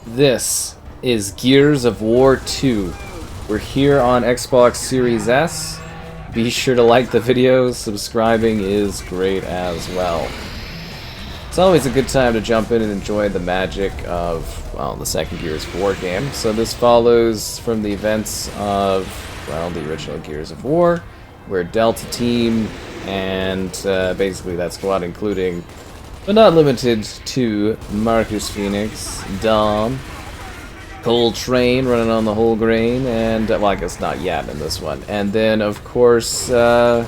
This is Gears of War 2. We're here on Xbox Series S. Be sure to like the videos, subscribing is great as well. It's always a good time to jump in and enjoy the magic of, well, the second Gears of War game. So this follows from the events of, well, the original Gears of War, where Delta Team and basically that squad, including but not limited to Marcus Phoenix, Dom, Coltrane running on the whole grain, and, well, I guess not yet in this one. And then, of course, I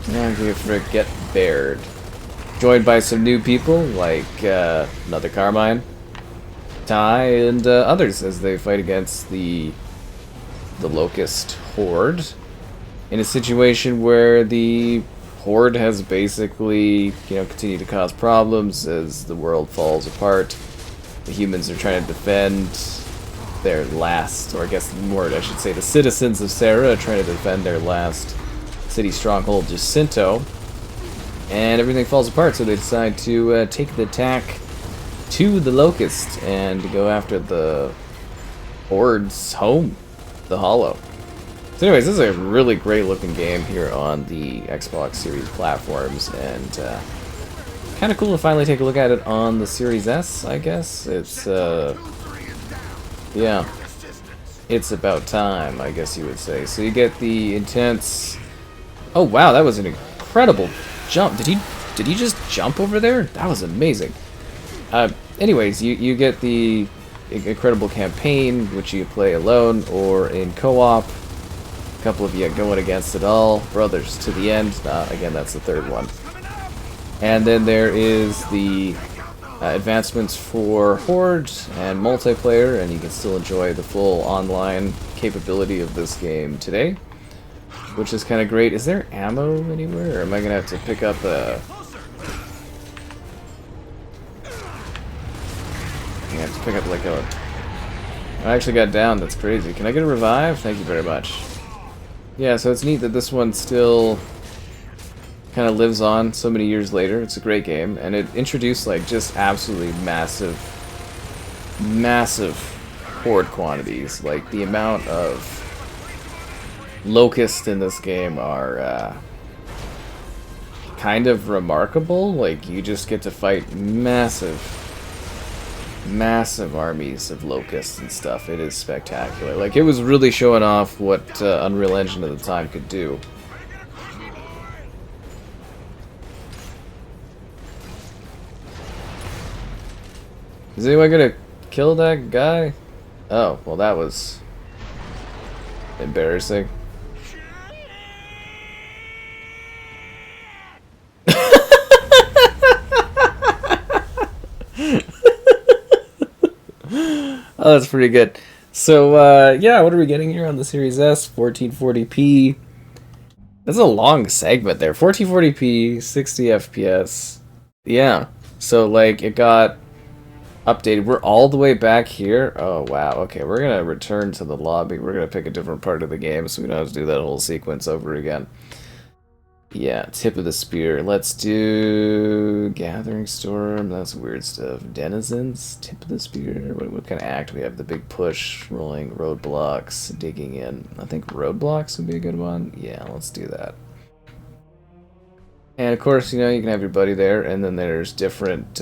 forget Baird. Joined by some new people, like another Carmine, Ty, and others as they fight against the Locust horde in a situation where the horde has basically, continued to cause problems as the world falls apart. The humans are trying to defend their last, or I guess more, I should say, the citizens of Sera are trying to defend their last city stronghold, Jacinto. And everything falls apart, so they decide to take the attack to the Locust and go after the horde's home, the Hollow. So anyways, this is a really great looking game here on the Xbox Series platforms, and kind of cool to finally take a look at it on the Series S, I guess. It's, yeah, it's about time, I guess you would say. So you get the intense... Oh wow, that was an incredible jump. Did he just jump over there? That was amazing. Anyways, you get the incredible campaign, which you play alone or in co-op. A couple of you going against it all. Brothers to the end. Again, that's the third one. And then there is the advancements for Horde and multiplayer, and you can still enjoy the full online capability of this game today, which is kind of great. Is there ammo anywhere, or am I going to have to pick up a... I have to pick up like a... I actually got down, that's crazy. Can I get a revive? Thank you very much. Yeah, so it's neat that this one still kind of lives on so many years later. It's a great game, and it introduced like just absolutely massive horde quantities. Like the amount of Locust in this game are kind of remarkable. Like you just get to fight massive armies of locusts and stuff. It is spectacular. Like, it was really showing off what Unreal Engine at the time could do. Is anyone gonna kill that guy? Oh, well, that was embarrassing. Oh, that's pretty good. So, yeah, what are we getting here on the Series S? 1440p. That's a long segment there. 1440p, 60 FPS. Yeah. So, like, it got updated. We're all the way back here. Oh, wow. Okay, we're going to return to the lobby. We're going to pick a different part of the game so we don't have to do that whole sequence over again. Yeah, tip of the spear. Let's do Gathering Storm. That's weird stuff. Denizens, tip of the spear. What kind of act? We have the big push, rolling roadblocks, digging in. I think roadblocks would be a good one. Yeah, let's do that. And of course, you can have your buddy there, and then there's different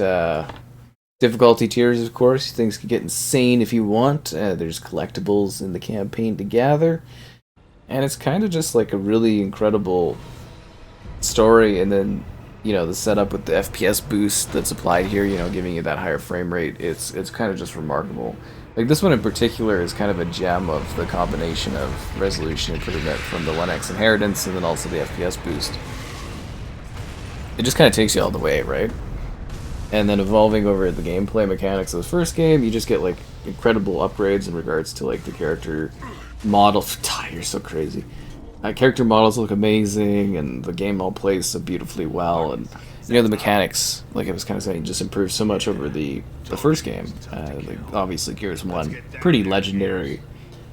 difficulty tiers, of course. Things can get insane if you want. There's collectibles in the campaign to gather. And it's kind of just like a really incredible story, and then the setup with the FPS boost that's applied here, giving you that higher frame rate. It's kind of just remarkable. Like this one in particular is kind of a gem of the combination of resolution improvement from the One X inheritance and then also the FPS boost. It just kind of takes you all the way, right? And then evolving over the gameplay mechanics of the first game, you just get like incredible upgrades in regards to like the character model. You're so crazy. Character models look amazing, and the game all plays so beautifully well, and the mechanics, like I was kind of saying, just improved so much over the first game. Like obviously Gears 1, pretty legendary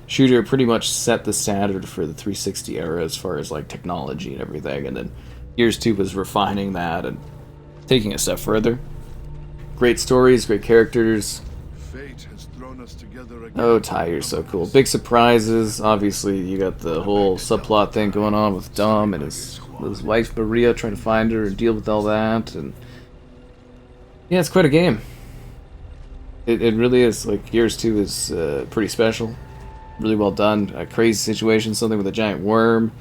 shooter, pretty much set the standard for the 360 era as far as like technology and everything, and then Gears 2 was refining that and taking it a step further. Great stories, great characters, Fate has thrown us together again. Oh, Ty, you're so cool. Big surprises. Obviously, you got the whole subplot thing going on with Dom and his wife Maria trying to find her and deal with all that. And yeah, it's quite a game. It really is. Like, Gears 2 is pretty special. Really well done. A crazy situation, something with a giant worm.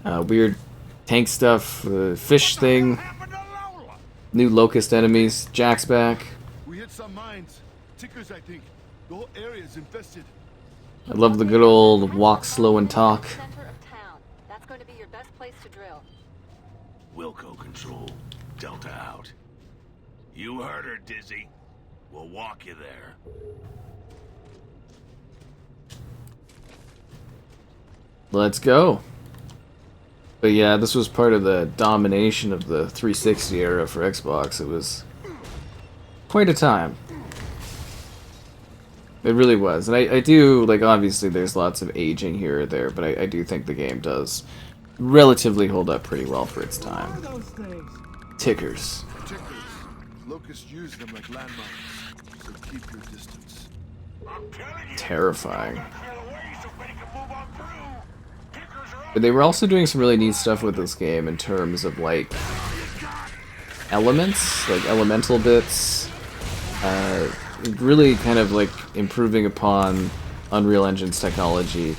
Weird tank stuff, fish thing. New Locust enemies. Jack's back. We hit some mines. Tickers, I think. The whole area is infested. I love the good old walk slow and talk. Center of town. That's going to be your best place to drill. Wilco control. Delta out. You heard her, Dizzy. We'll walk you there. Let's go. But yeah, this was part of the domination of the 360 era for Xbox. It was quite a time. It really was. And I do, like, obviously there's lots of aging here or there, but I do think the game does relatively hold up pretty well for its time. Tickers. Tickers. Locust use them like landmines, so keep your distance. Terrifying. But they were also doing some really neat stuff with this game in terms of, like, elements, like elemental bits. Really kind of, like, improving upon Unreal Engine's technology.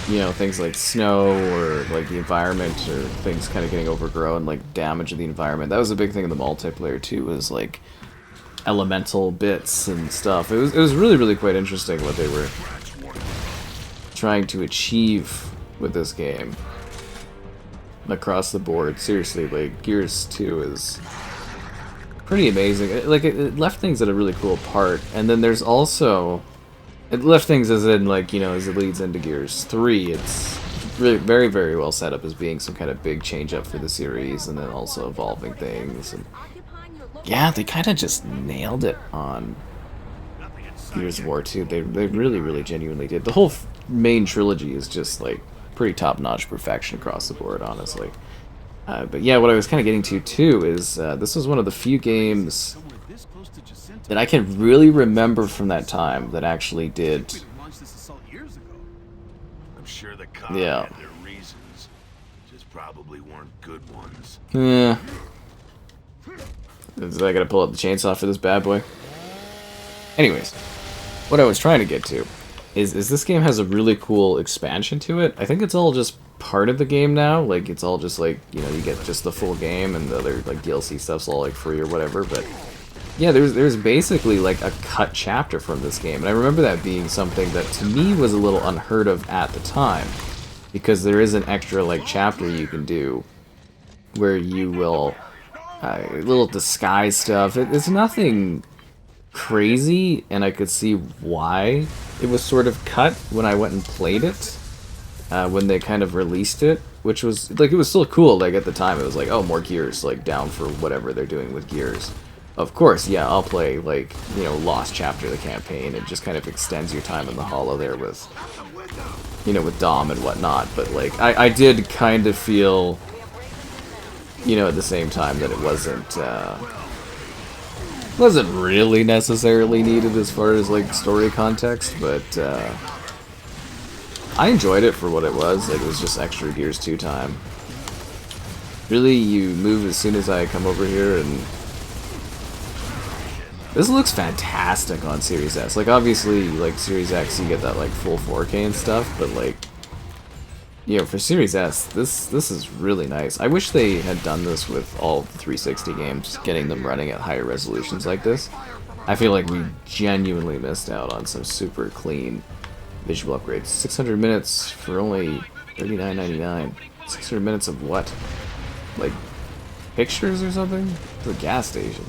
You know, things like snow or, like, the environment or things kind of getting overgrown, like, damage of the environment. That was a big thing in the multiplayer, too, was, like, elemental bits and stuff. It was really, really quite interesting what they were trying to achieve with this game across the board. Seriously, like, Gears 2 is pretty amazing. Like, it left things at a really cool part, and then there's also, it left things as in, like, you know, as it leads into Gears 3, it's really very, very well set up as being some kind of big change up for the series, and then also evolving things. And yeah, they kind of just nailed it on Gears of War 2. They really, really genuinely did. The whole main trilogy is just, like, pretty top-notch perfection across the board, honestly. But yeah, what I was kind of getting to, too, is this was one of the few games that I can really remember from that time that actually did. I'm sure the cops Yeah. had their reasons. Just probably weren't good ones. Yeah. Is I gotta pull out the chainsaw for this bad boy? Anyways, what I was trying to get to is this game has a really cool expansion to it. I think it's all just part of the game now. Like, it's all just, like, you know, you get just the full game and the other, like, DLC stuff's all, like, free or whatever. But yeah, there's basically, like, a cut chapter from this game. And I remember that being something that, to me, was a little unheard of at the time. Because there is an extra, like, chapter you can do where you will, little disguise stuff. It's nothing crazy, and I could see why it was sort of cut when I went and played it, when they kind of released it, which was, like, it was still cool. Like, at the time, it was like, oh, more Gears, like, down for whatever they're doing with Gears. Of course, yeah, I'll play, like, you know, Lost Chapter of the campaign. It just kind of extends your time in the Hollow there with, you know, with Dom and whatnot, but, like, I did kind of feel, you know, at the same time that it wasn't really necessarily needed as far as, like, story context, but I enjoyed it for what it was. Like, it was just extra Gears 2 time. Really, you move as soon as I come over here, and this looks fantastic on Series S. Like, obviously, like, Series X, you get that, like, full 4K and stuff, but, like, you know, for Series S, this is really nice. I wish they had done this with all the 360 games, getting them running at higher resolutions like this. I feel like we genuinely missed out on some super clean visual upgrades. 600 minutes for only $39.99. 600 minutes of what? Like, pictures or something? It's a gas station.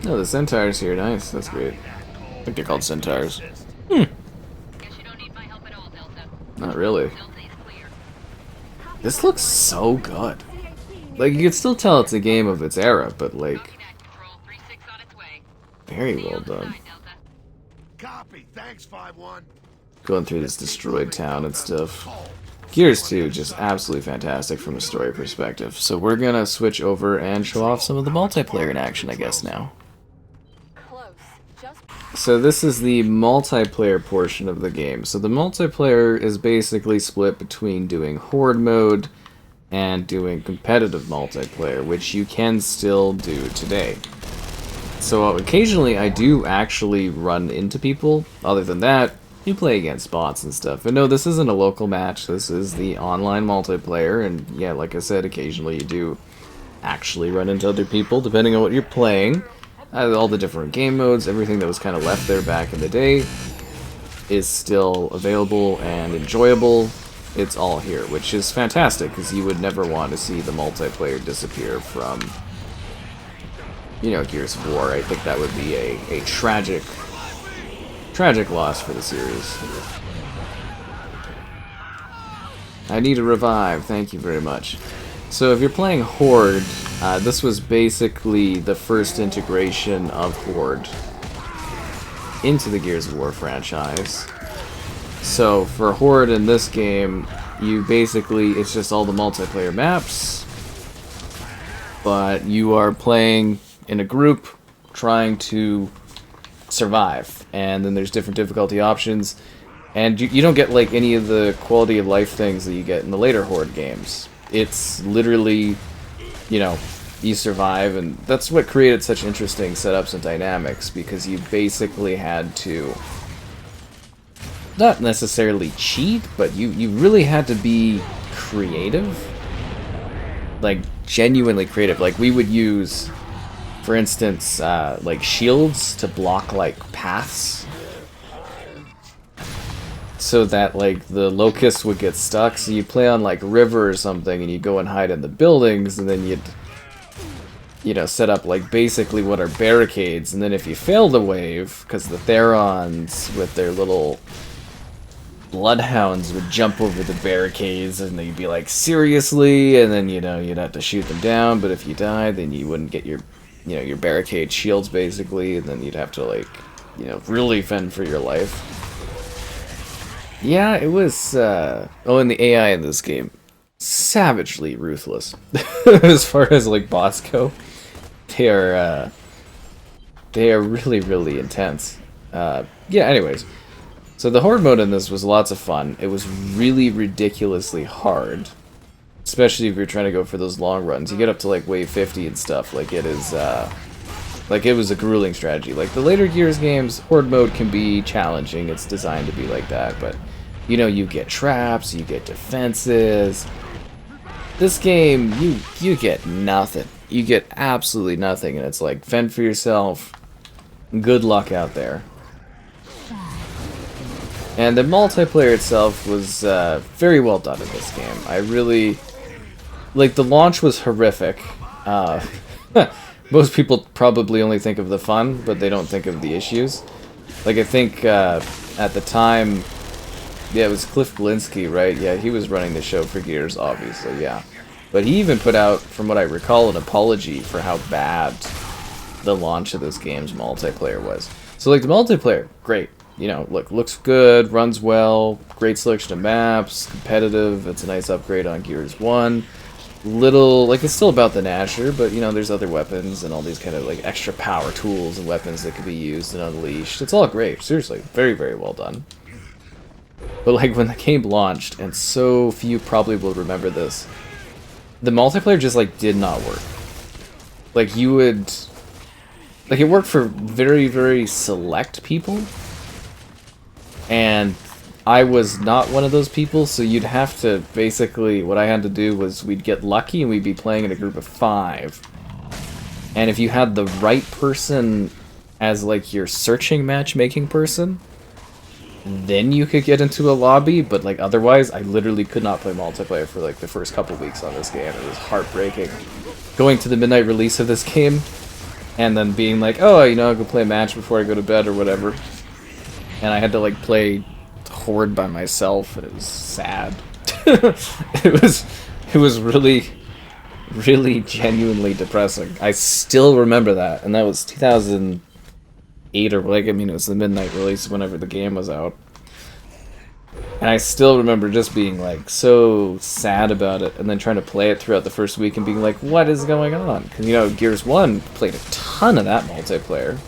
Oh, the centaurs here. Nice. That's great. I think they're called centaurs. Not really. This looks so good. Like, you can still tell it's a game of its era, but, like, very well done. Copy. Thanks, 5-1. Going through this destroyed town and stuff. Gears 2, just absolutely fantastic from a story perspective. So we're gonna switch over and show off some of the multiplayer in action, I guess, now. close. Just So this is the multiplayer portion of the game. So the multiplayer is basically split between doing horde mode and doing competitive multiplayer, which you can still do today. So occasionally I do actually run into people. Other than that, you play against bots and stuff. And no, this isn't a local match. This is the online multiplayer. And yeah, like I said, occasionally you do actually run into other people, depending on what you're playing. All the different game modes, everything that was kind of left there back in the day is still available and enjoyable. It's all here, which is fantastic, because you would never want to see the multiplayer disappear from, you know, Gears of War. I think that would be a tragic loss for the series. I need a revive, thank you very much. So if you're playing Horde, this was basically the first integration of Horde into the Gears of War franchise. So for Horde in this game, you basically, it's just all the multiplayer maps, but you are playing in a group trying to survive, and then there's different difficulty options, and you don't get like any of the quality of life things that you get in the later Horde games. It's literally, you know, you survive, and that's what created such interesting setups and dynamics, because you basically had to not necessarily cheat, but you really had to be creative, like genuinely creative. Like we would use, for instance, like shields to block like paths, so that like the Locust would get stuck. So you play on like river or something, and you go and hide in the buildings, and then you'd, you know, set up like basically what are barricades, and then if you fail the wave, because the Therons with their little bloodhounds would jump over the barricades, and they'd be like, seriously, and then, you know, you'd have to shoot them down, but if you died, then you wouldn't get your, you know, your barricade shields basically, and then you'd have to like, you know, really fend for your life. Yeah, it was, oh, and the AI in this game, savagely ruthless. As far as like boss go, they are really, really intense. Yeah, anyways. So the horde mode in this was lots of fun. It was really ridiculously hard, especially if you're trying to go for those long runs. You get up to like wave 50 and stuff. Like it is, like it was a grueling strategy. Like the later Gears games, horde mode can be challenging. It's designed to be like that, but you know, you get traps, you get defenses. This game, you get nothing. You get absolutely nothing, and it's like fend for yourself. Good luck out there. And the multiplayer itself was very well done in this game. I really... like, the launch was horrific. Most people probably only think of the fun, but they don't think of the issues. Like, I think at the time... yeah, it was Cliff Blinsky, right? Yeah, he was running the show for Gears, obviously, yeah. But he even put out, from what I recall, an apology for how bad the launch of this game's multiplayer was. So, like, the multiplayer, great. You know, look, looks good, runs well, great selection of maps, competitive, it's a nice upgrade on Gears 1. Little, like, it's still about the Gnasher, but, you know, there's other weapons and all these kind of, like, extra power tools and weapons that could be used and unleashed. It's all great, seriously, very, very well done. But, like, when the game launched, and so few probably will remember this, the multiplayer just, like, did not work. Like, you would... like, it worked for very, very select people, and I was not one of those people, so you'd have to, basically, what I had to do was we'd get lucky and we'd be playing in a group of 5. And if you had the right person as, like, your searching matchmaking person, then you could get into a lobby, but, like, otherwise, I literally could not play multiplayer for, like, the first couple weeks on this game. It was heartbreaking. Going to the midnight release of this game, and then being like, oh, you know, I'll go play a match before I go to bed or whatever. And I had to, like, play Horde by myself, and it was sad. It was really, really genuinely depressing. I still remember that, and that was 2008 or, like, I mean, it was the midnight release whenever the game was out. And I still remember just being, like, so sad about it, and then trying to play it throughout the first week and being like, what is going on? Because, you know, Gears 1 played a ton of that multiplayer.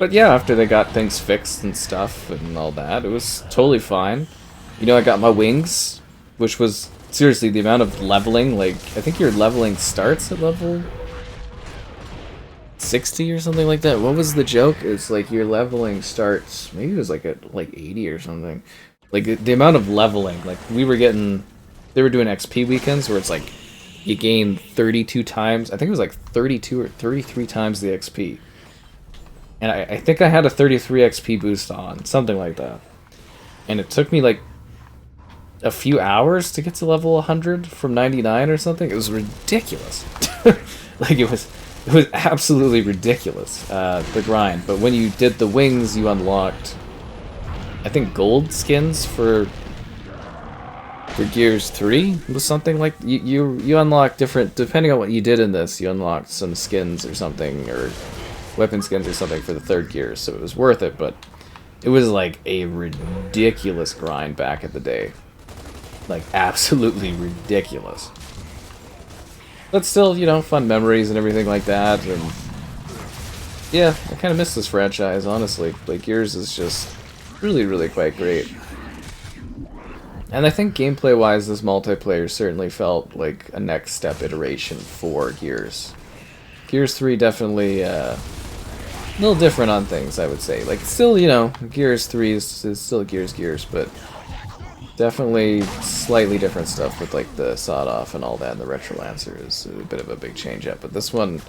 But yeah, after they got things fixed and stuff and all that, it was totally fine. You know, I got my wings, which was seriously the amount of leveling. Like, I think your leveling starts at level 60 or something like that. What was the joke? It's like your leveling starts, maybe it was like at like 80 or something. Like the amount of leveling, like we were getting, they were doing XP weekends where it's like you gain 32 times, I think it was like 32 or 33 times the XP. And I think I had a 33 XP boost on, something like that. And it took me like a few hours to get to level 100 from 99 or something. It was ridiculous. Like it was absolutely ridiculous, the grind. But when you did the wings, you unlocked, I think, gold skins for Gears 3 was something like you unlocked different, depending on what you did in this, you unlocked some skins or something, or weapon skins or something for the third gear, so it was worth it. But it was like a ridiculous grind back in the day, like absolutely ridiculous. But still, you know, fun memories and everything like that. And yeah, I kind of miss this franchise, honestly. Like, Gears is just really, really quite great. And I think gameplay-wise, this multiplayer certainly felt like a next step iteration for Gears. Gears 3 definitely a little different on things, I would say. Like, still, you know, Gears 3 is still Gears, but definitely slightly different stuff with like the sawed-off and all that, and the Retro Lancer is a bit of a big change-up. But this one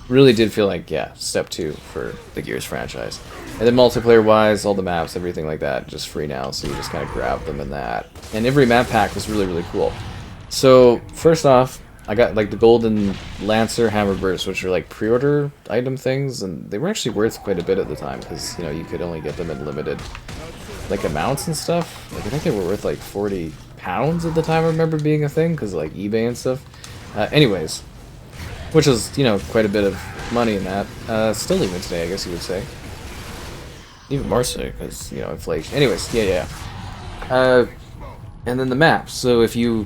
really did feel like, yeah, step 2 for the Gears franchise. And then multiplayer-wise, all the maps, everything like that, just free now, so you just kind of grab them in that. And every map pack was really, really cool. So, first off, I got like the Golden Lancer Hammer Burst, which are like pre-order item things, and they were actually worth quite a bit at the time, because, you know, you could only get them in limited like amounts and stuff. Like, I think they were worth like £40 at the time, I remember being a thing, because like eBay and stuff. Anyways, which is, you know, quite a bit of money in that. Still even today, I guess you would say. Even more so, because, you know, inflation. Anyways, yeah. And then the maps. So if you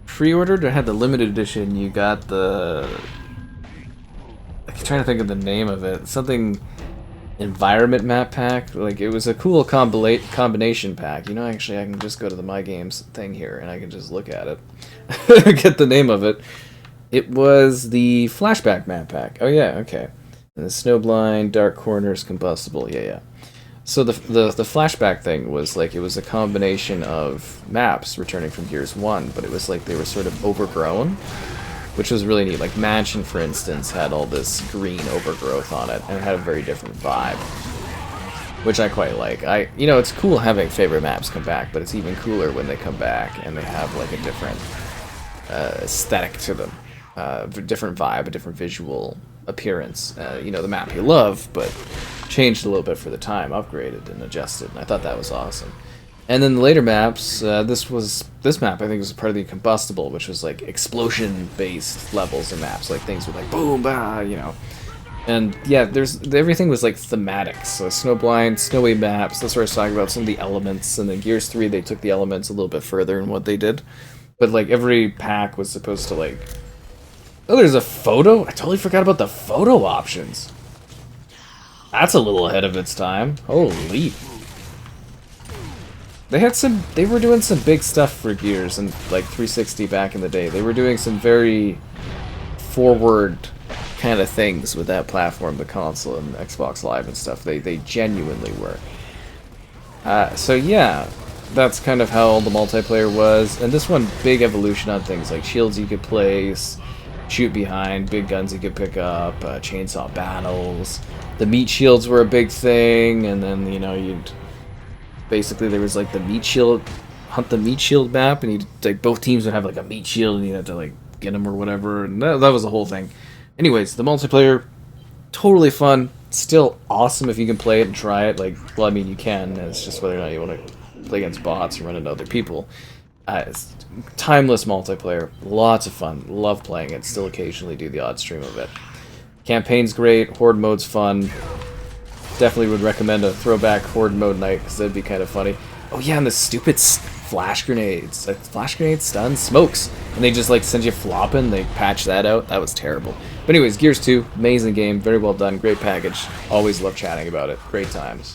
pre-ordered or had the limited edition, you got the... I'm trying to think of the name of it. Something... environment map pack. Like, it was a cool combination pack. You know, actually, I can just go to the My Games thing here, and I can just look at it. Get the name of it. It was the flashback map pack. Oh, yeah, okay. And the Snowblind, Dark Corners, Combustible. Yeah. So the flashback thing was like, it was a combination of maps returning from Gears 1, but it was like they were sort of overgrown, which was really neat. Like Mansion, for instance, had all this green overgrowth on it, and it had a very different vibe, which I quite like. You know, it's cool having favorite maps come back, but it's even cooler when they come back and they have like a different aesthetic to them, a different vibe, a different visual appearance. You know, the map you love, but changed a little bit for the time, upgraded and adjusted, and I thought that was awesome. And then the later maps, this map I think was part of the Combustible, which was like explosion-based levels and maps, like things with like boom, bah, you know. And yeah, everything was like thematic. So Snowblind, snowy maps. That's where I was talking about some of the elements. And then Gears 3, they took the elements a little bit further in what they did. But like every pack was supposed to like, oh, there's a photo. I totally forgot about the photo options. That's a little ahead of its time. Holy. They were doing some big stuff for Gears and like 360 back in the day. They were doing some very forward kind of things with that platform, the console and Xbox Live and stuff. They genuinely were. So yeah, that's kind of how all the multiplayer was. And this one, big evolution on things like shields you could place, shoot behind, big guns you could pick up, chainsaw battles. The meat shields were a big thing, and then, you know, basically there was like the meat shield, hunt the meat shield map, and like both teams would have like a meat shield, and you had to like get them or whatever, and that was the whole thing. Anyways, the multiplayer, totally fun, still awesome if you can play it and try it. Like, well, I mean, you can, it's just whether or not you want to play against bots or run into other people. It's timeless multiplayer, lots of fun, love playing it, still occasionally do the odd stream of it. Campaign's great, horde mode's fun. Definitely would recommend a throwback horde mode night, because that'd be kind of funny. Oh yeah, and the stupid flash grenades. Like, flash grenades, stun, smokes. And they just like send you flopping. They patch that out. That was terrible. But anyways, Gears 2, amazing game, very well done, great package. Always love chatting about it. Great times.